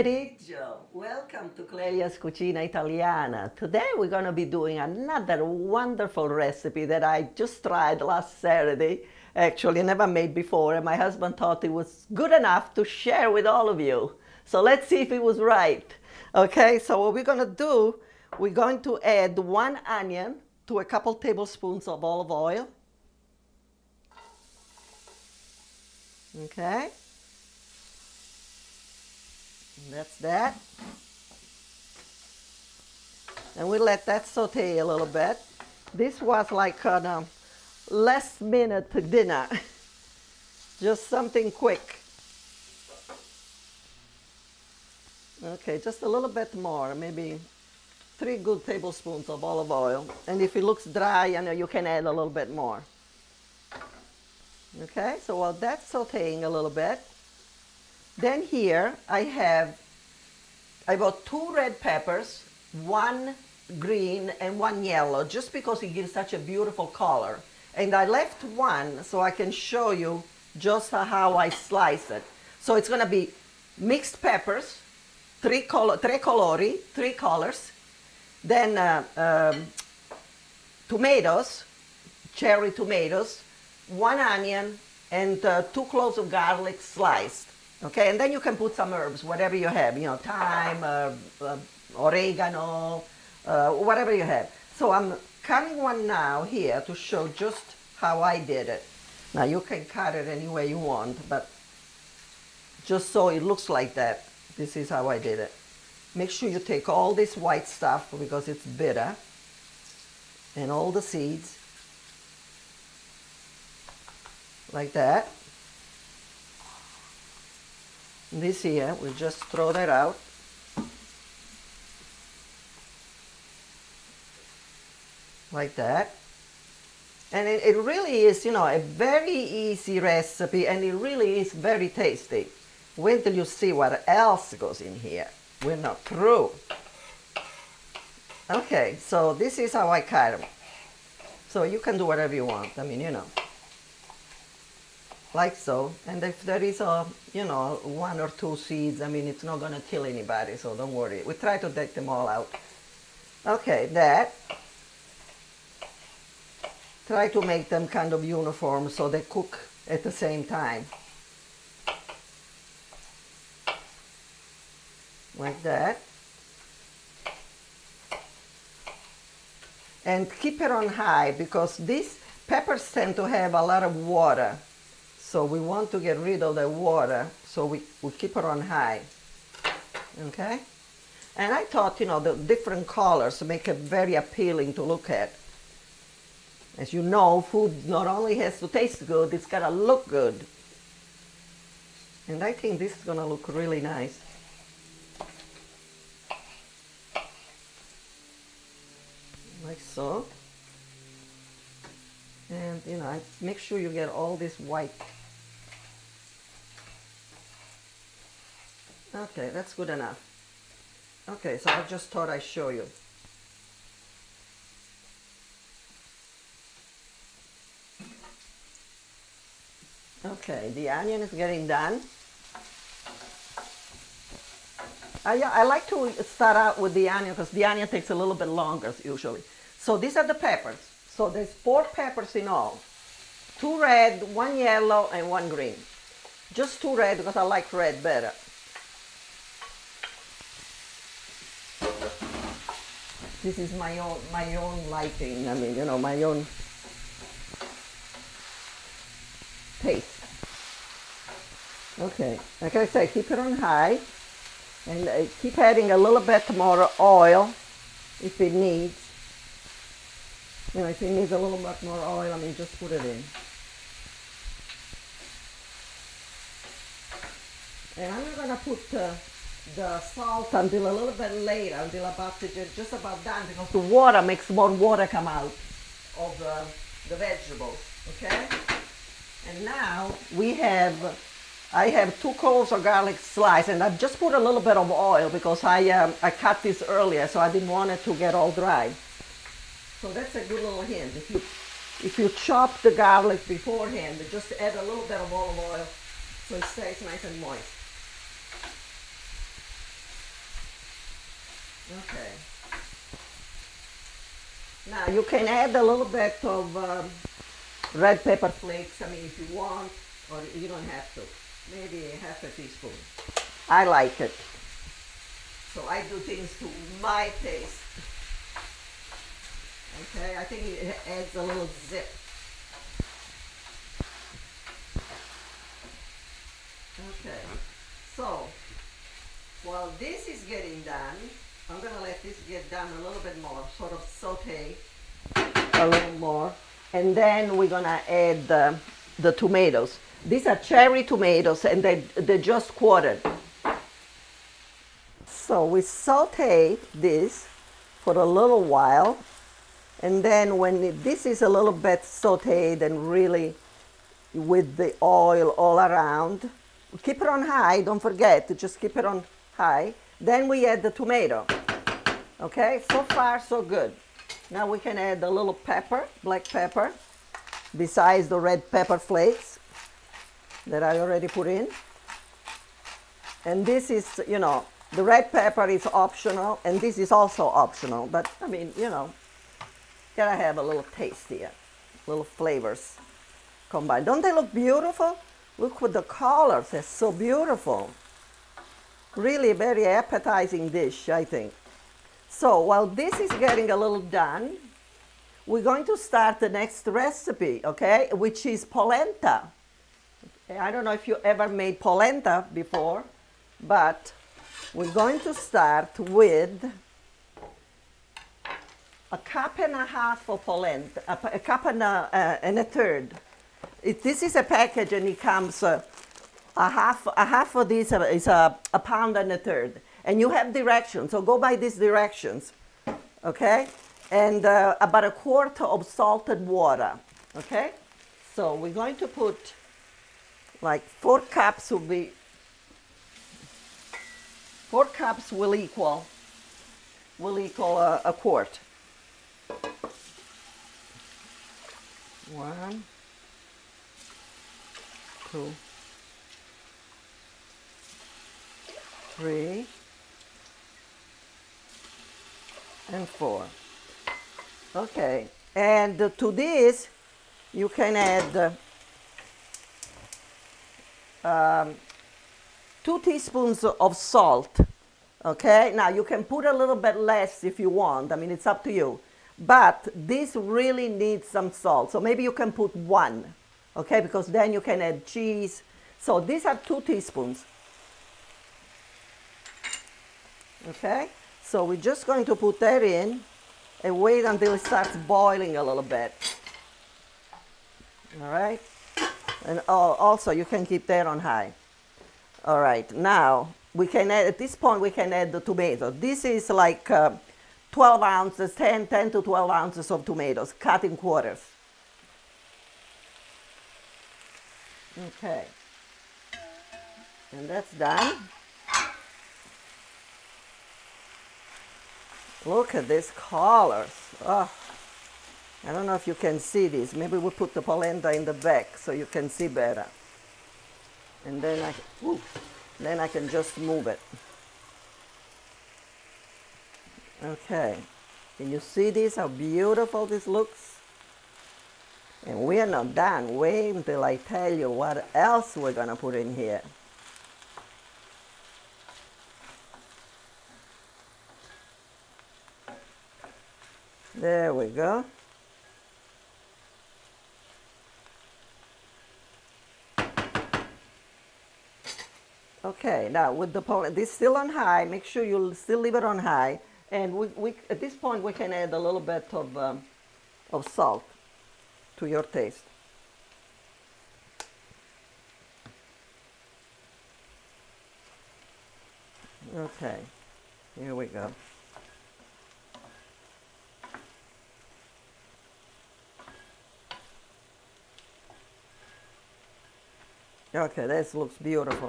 pomeriggio. Welcome to Clelia's Cucina Italiana. Today we're going to be doing another wonderful recipe that I just tried last Saturday. Actually, never made before, and my husband thought it was good enough to share with all of you. So let's see if it was right. Okay, so what we're going to do, we're going to add 1 onion to a couple tablespoons of olive oil. Okay. That's that. And we let that saute a little bit. This was like a last minute dinner. Just something quick. Okay, just a little bit more, maybe 3 good tablespoons of olive oil. And if it looks dry, you can add a little bit more. Okay, so while that's sauteing a little bit, then here I bought 2 red peppers, 1 green and 1 yellow, just because it gives such a beautiful color. And I left 1 so I can show you just how I slice it. So it's going to be mixed peppers, 3 colors, then tomatoes, cherry tomatoes, 1 onion, and 2 cloves of garlic sliced. Okay, and then you can put some herbs, whatever you have, thyme, oregano, whatever you have. So I'm cutting one now here to show just how I did it. Now you can cut it any way you want, but just so it looks like that, this is how I did it. Make sure you take all this white stuff because it's bitter, and all the seeds, like that. This here, we just throw that out. Like that. And it really is, a very easy recipe, and it really is very tasty. Wait till you see what else goes in here. We're not through. Okay, so this is how I cut them. So you can do whatever you want, like so. And if there is 1 or 2 seeds, it's not going to kill anybody, so don't worry. We try to take them all out. Okay, that. Try to make them kind of uniform so they cook at the same time. Like that. And keep it on high because these peppers tend to have a lot of water. So we want to get rid of the water, so we keep it on high. Okay? And I thought, the different colors make it very appealing to look at. As you know, food not only has to taste good, it's got to look good. And I think this is going to look really nice. Like so. And, make sure you get all this white. Okay, that's good enough. Okay, so I just thought I'd show you. Okay, the onion is getting done. I like to start out with the onion because the onion takes a little bit longer usually. So these are the peppers. So there's 4 peppers in all. 2 red, 1 yellow, and 1 green. Just 2 red because I like red better. This is my own liking, my own taste. Okay, like I said, keep it on high, and keep adding a little bit more oil if it needs. If it needs a little bit more oil, just put it in. And I'm not going to put the salt until a little bit later, until just about done, because the water makes more water come out of the vegetables, okay? And now I have 2 cloves of garlic sliced, and I've just put a little bit of oil because I cut this earlier, so I didn't want it to get all dry. So that's a good little hint. If you chop the garlic beforehand, just add a little bit of olive oil so it stays nice and moist. Okay. Now you can add a little bit of red pepper flakes, I mean, if you want, or you don't have to. Maybe half a teaspoon. I like it. So I do things to my taste. Okay, I think it adds a little zip. Okay, so while this is getting done, I'm gonna let this get done a little bit more, sort of saute a little more. And then we're gonna add the tomatoes. These are cherry tomatoes and they're just quartered. So we saute this for a little while. And then when this is a little bit sauteed and really with the oil all around, keep it on high, don't forget to just keep it on high. Then we add the tomato. Okay, so far so good. Now we can add a little pepper, black pepper, besides the red pepper flakes that I already put in. And this is, you know, the red pepper is optional and this is also optional, but I mean, you know, gotta have a little taste here, little flavors combined. Don't they look beautiful? Look with the colors, they're so beautiful. Really very appetizing dish, I think. So while this is getting a little done, we're going to start the next recipe, okay, which is polenta. Okay, I don't know if you ever made polenta before, but we're going to start with a cup and a half of polenta, a cup and a third. This is a package and it comes a half of this is a pound and a third. And you have directions, so go by these directions, okay? And about a quart of salted water, okay? So we're going to put like 4 cups will be, 4 cups will equal a quart. 1, 2, 3, and 4. Okay, and to this you can add 2 teaspoons of salt. Okay, now you can put a little bit less if you want, I mean it's up to you, but this really needs some salt, so maybe you can put 1, okay, because then you can add cheese. So these are 2 teaspoons. Okay, so we're just going to put that in and wait until it starts boiling a little bit. All right, and also you can keep that on high. All right, now we can add, at this point we can add the tomato. This is like 12 ounces, 10 to 12 ounces of tomatoes cut in quarters. Okay, and that's done. Look at these colors. Oh, I don't know if you can see this. Maybe we'll put the polenta in the back so you can see better. And then I can just move it. Okay, can you see this, how beautiful this looks? And we are not done. Wait until I tell you what else we're gonna put in here. There we go. Okay, now with the polenta, this is still on high. Make sure you still leave it on high. And we at this point we can add a little bit of salt to your taste. Okay, here we go. Okay, this looks beautiful.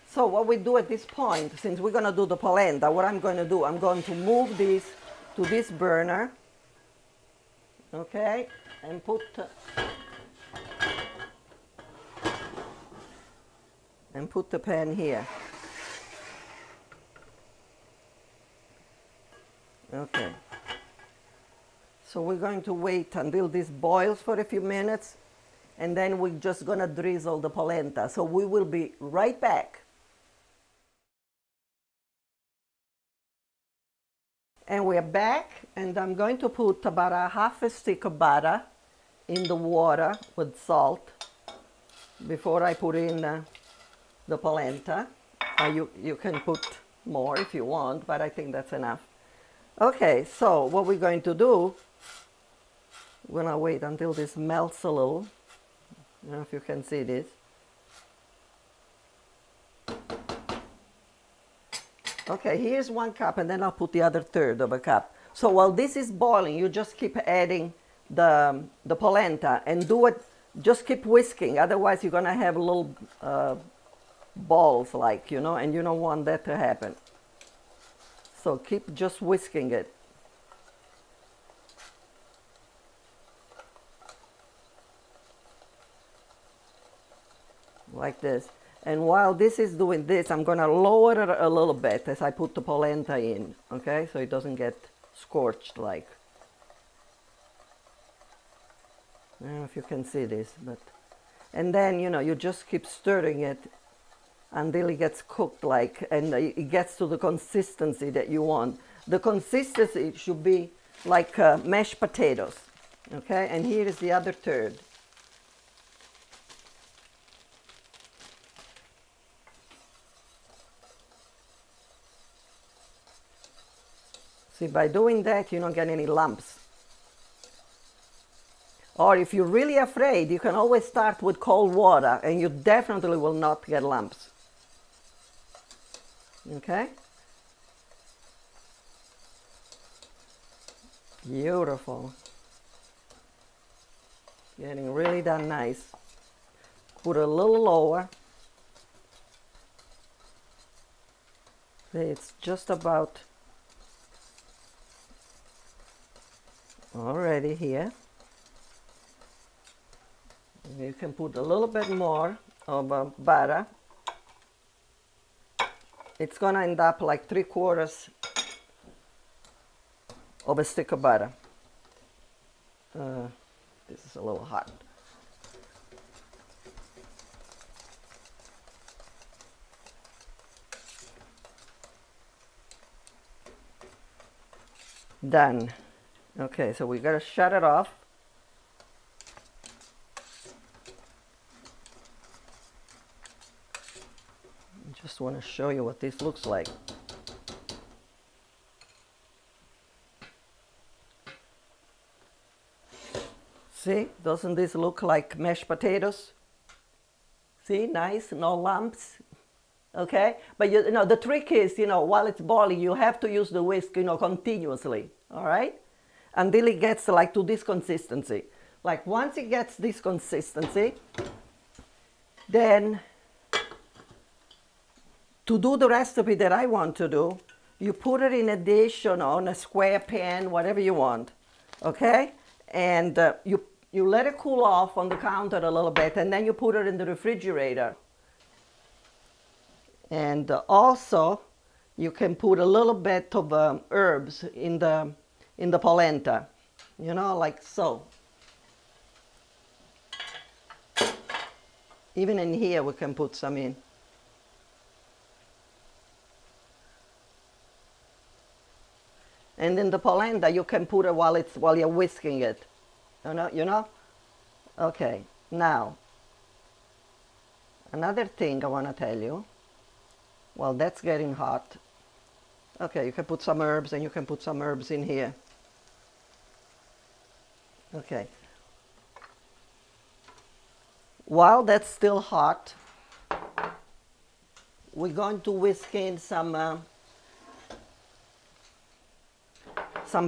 So what we do at this point, since we're gonna do the polenta, what I'm going to do, I'm going to move this to this burner, okay, and put the pan here. So we're going to wait until this boils for a few minutes, and then we're just gonna drizzle the polenta. So we will be right back. And we're back, and I'm going to put about a half a stick of butter in the water with salt before I put in the polenta. You can put more if you want, but I think that's enough. Okay, so what we're going to do, we're gonna wait until this melts a little. I don't know if you can see this. Okay, here's 1 cup, and then I'll put the other third of a cup. So while this is boiling, you just keep adding the polenta and do it, just keep whisking. Otherwise, you're gonna have little balls, like, you know, and you don't want that to happen. So keep just whisking it. Like this. And while this is doing this, I'm gonna lower it a little bit as I put the polenta in, okay? So it doesn't get scorched like. I don't know if you can see this, but. And then, you know, you just keep stirring it until it gets cooked like, and it gets to the consistency that you want. The consistency should be like mashed potatoes, okay? And here is the other third. See, by doing that, you don't get any lumps. Or if you're really afraid, you can always start with cold water, and you definitely will not get lumps. Okay? Beautiful. Getting really done nice. Put a little lower. See, it's just about already here. You can put a little bit more of butter. It's gonna end up like 3/4 of a stick of butter. This is a little hot. Done. Okay, so we gotta shut it off. I just want to show you what this looks like. See, doesn't this look like mashed potatoes? See, nice, no lumps. Okay, but you know, the trick is, you know, while it's boiling, you have to use the whisk, you know, continuously, all right? Until it gets like to this consistency. Like once it gets this consistency, then to do the recipe that I want to do, you put it in a dish or on a square pan, whatever you want, okay? And you let it cool off on the counter a little bit, and then you put it in the refrigerator. And also, you can put a little bit of herbs in the polenta, you know, like so. Even in here, we can put some in. And in the polenta, you can put it while you're whisking it. You know? Okay, now, another thing I want to tell you. Well, that's getting hot. Okay, you can put some herbs, and you can put some herbs in here. Okay. While that's still hot, we're going to whisk in some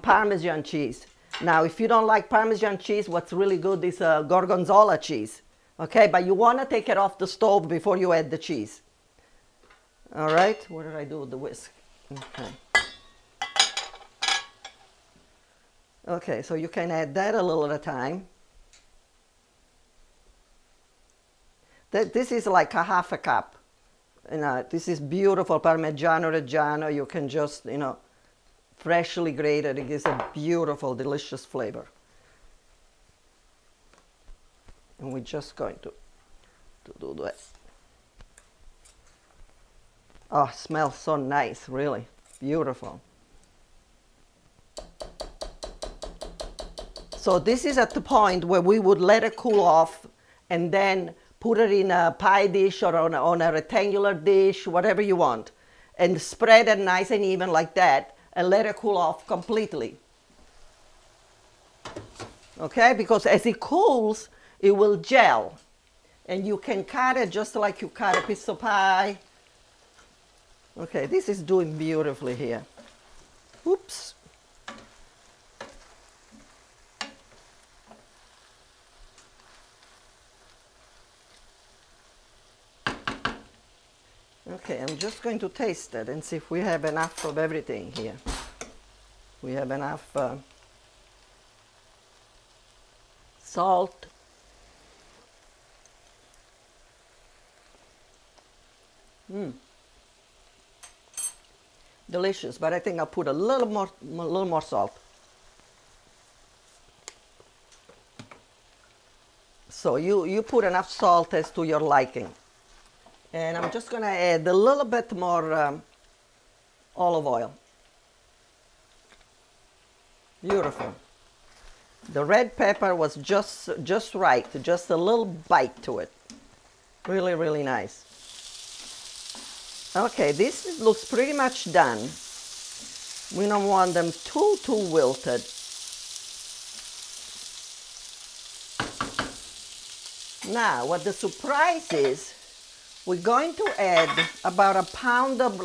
Parmesan cheese. Now, if you don't like Parmesan cheese, what's really good is Gorgonzola cheese. Okay, but you want to take it off the stove before you add the cheese. All right, what did I do with the whisk? Okay. Okay, so you can add that a little at a time. This is like a half a cup. You know, this is beautiful Parmigiano Reggiano. You can just, you know, freshly grated. It gives a beautiful, delicious flavor. And we're just going to do that. Oh, smells so nice, really. Beautiful. So this is at the point where we would let it cool off and then put it in a pie dish or on a rectangular dish, whatever you want, and spread it nice and even like that and let it cool off completely. Okay, because as it cools, it will gel. And you can cut it just like you cut a piece of pie. Okay, this is doing beautifully here. Oops. Okay, I'm just going to taste it and see if we have enough of everything here. We have enough salt. Delicious, but I think I'll put a little more salt. So you put enough salt as to your liking. And I'm just going to add a little bit more olive oil. Beautiful. The red pepper was just right, just a little bite to it. Really, really nice. Okay, this looks pretty much done. We don't want them too wilted. Now, what the surprise is, we're going to add about a pound of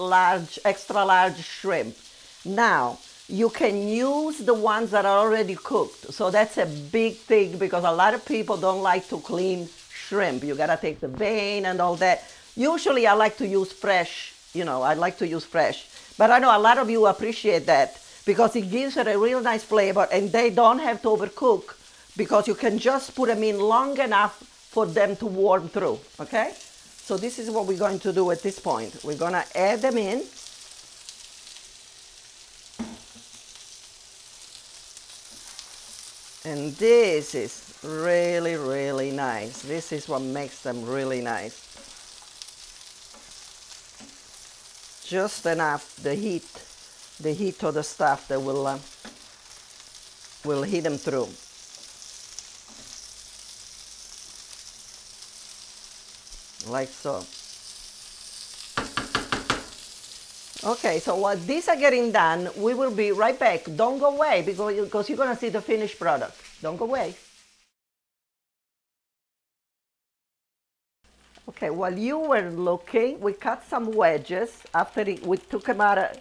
extra large shrimp. Now, you can use the ones that are already cooked. So that's a big thing because a lot of people don't like to clean shrimp. You gotta take the vein and all that. Usually I like to use fresh, I like to use fresh. But I know a lot of you appreciate that because it gives it a real nice flavor and they don't have to overcook because you can just put them in long enough for them to warm through, okay? So this is what we're going to do at this point. We're gonna add them in. And this is really, really nice. This is what makes them really nice. Just enough, the heat of the stuff that will heat them through. Like so. Okay, so while these are getting done, we will be right back. Don't go away because you're gonna see the finished product. Don't go away. Okay, while you were looking, we cut some wedges. After we took them out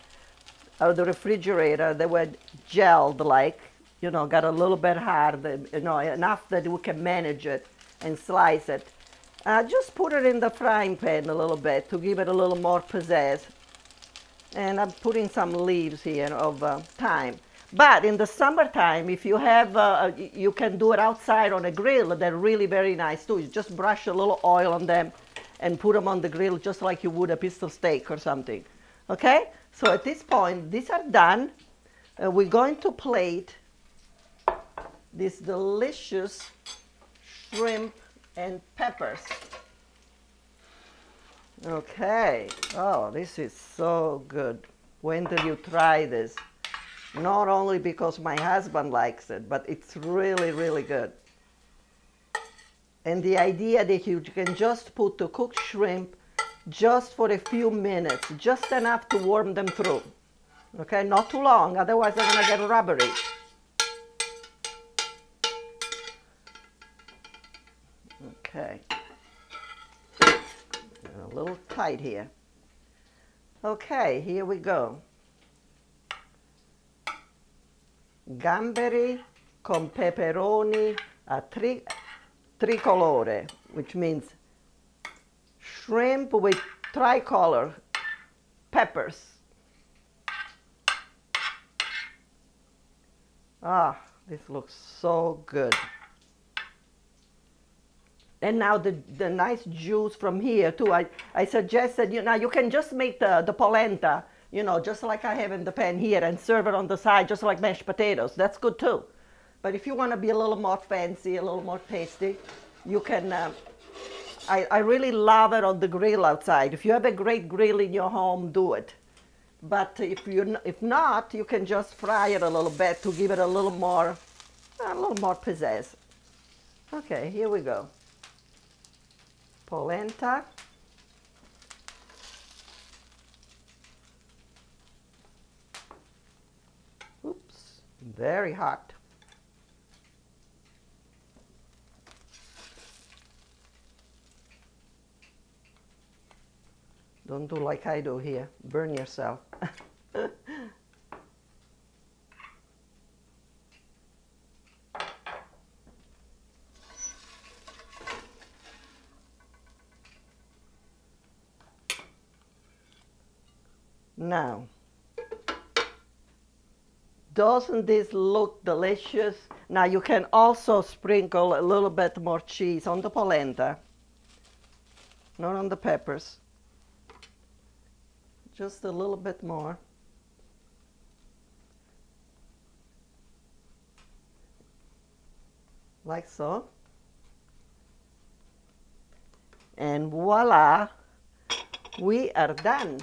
of the refrigerator, they were gelled like, got a little bit hard, enough that we can manage it and slice it. Just put it in the frying pan a little bit to give it a little more pizzazz. And I'm putting some leaves here of thyme. But in the summertime, if you have, you can do it outside on a grill. They're really very nice too. You just brush a little oil on them and put them on the grill just like you would a piece of steak or something. Okay? So at this point, these are done. We're going to plate this delicious shrimp and peppers. Okay. Oh, this is so good. When did you try this? Not only because my husband likes it, but it's really, really good. And the idea that you can just put the cooked shrimp just for a few minutes, just enough to warm them through. Okay, not too long, otherwise they're gonna get rubbery. Okay. A little tight here. Okay, here we go. Gamberi con peperoni a tricolore, which means shrimp with tricolor peppers. Ah, this looks so good. And now the nice juice from here too. I suggested, you can just make the polenta you know, just like I have in the pan here, and serve it on the side just like mashed potatoes. That's good too. But if you want to be a little more fancy, a little more tasty, you can, I really love it on the grill outside. If you have a great grill in your home, do it. But if not, you can just fry it a little bit to give it a little more pizzazz. Okay, here we go. Polenta. Oops, very hot. Don't do like I do here. Burn yourself. Now, doesn't this look delicious? Now you can also sprinkle a little bit more cheese on the polenta, not on the peppers. Just a little bit more. Like so. And voila, we are done.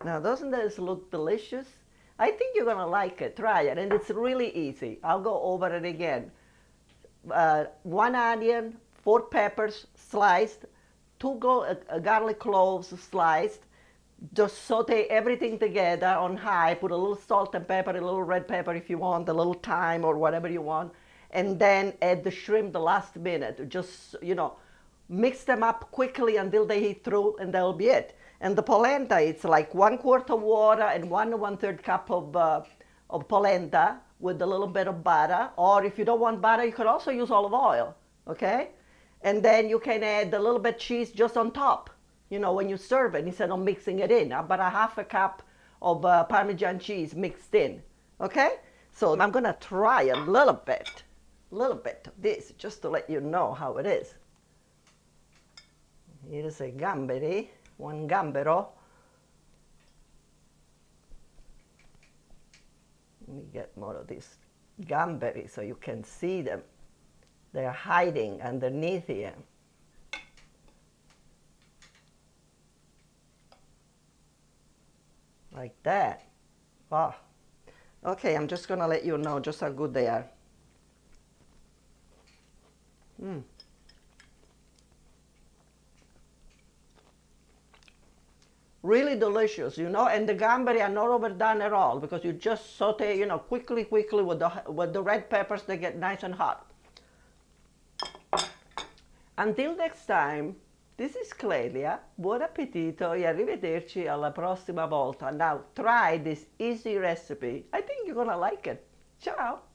Now, doesn't this look delicious? I think you're gonna like it. Try it, and it's really easy. I'll go over it again. 1 onion, 4 peppers sliced, 2 garlic cloves sliced. Just saute everything together on high. Put a little salt and pepper, a little red pepper if you want, a little thyme or whatever you want. And then add the shrimp the last minute. Just, you know, mix them up quickly until they heat through, and that'll be it. And the polenta, it's like 1 quart of water and 1/3 cup of polenta with a little bit of butter. Or if you don't want butter, you could also use olive oil, okay? And then you can add a little bit cheese just on top, you know, when you serve it, instead of mixing it in. About 1/2 cup of Parmesan cheese mixed in, okay? So I'm gonna try a little bit of this, just to let you know how it is. Here is a Gamberi, 1 gambero. Let me get more of these Gamberi so you can see them. They're hiding underneath here. Like that. Wow. Okay, I'm just gonna let you know just how good they are. Really delicious, you know, and the Gamberi are not overdone at all, because you just saute, you know, quickly with the red peppers. They get nice and hot. Until next time, this is Clelia. Buon appetito e arrivederci alla prossima volta. Now try this easy recipe. I think you're gonna like it. Ciao!